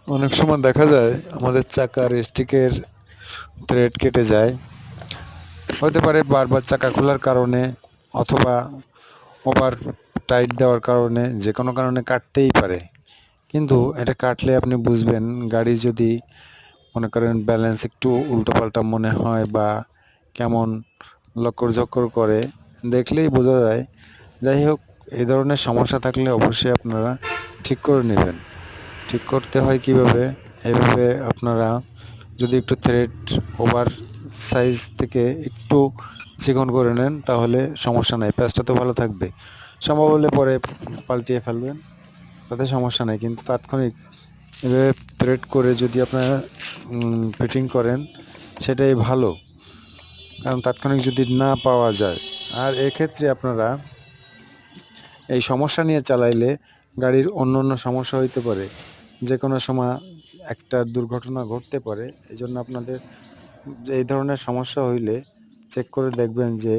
অনেক সময় দেখা যায় আমাদের চাকার স্টিকের থ্রেড কেটে যায়। হতে পারে বারবার চাকা খোলার কারণে অথবা ওভার টাইট দেওয়ার কারণে, যে কোনো কারণে কাটতেই পারে। কিন্তু এটা কাটলে আপনি বুঝবেন, গাড়ি যদি মনে করেন ব্যালেন্স একটু উল্টোপাল্টা মনে হয় বা কেমন লক্কর ঝক্কর করে, দেখলেই বোঝা যায়। যাই হোক, এই ধরনের সমস্যা থাকলে অবশ্যই আপনারা ঠিক করে নেবেন। ঠিক করতে হয় কিভাবে? এভাবে আপনারা যদি একটু থ্রেড ওভার সাইজ থেকে একটু চিকন করে নেন, তাহলে সমস্যা নাই, প্যাচটা তো ভালো থাকবে। সম্ভব হলে পরে পাল্টিয়ে ফেলবেন, তাতে সমস্যা নেই। কিন্তু তাৎক্ষণিক এভাবে থ্রেড করে যদি আপনারা ফিটিং করেন, সেটাই ভালো। কারণ তাৎক্ষণিক যদি না পাওয়া যায়, আর এক্ষেত্রে আপনারা এই সমস্যা নিয়ে চালাইলে গাড়ির অন্য অন্য সমস্যা হইতে পারে। যে কোনো সময় একটা দুর্ঘটনা ঘটতে পারে। এই জন্য আপনাদের এই ধরনের সমস্যা হইলে চেক করে দেখবেন যে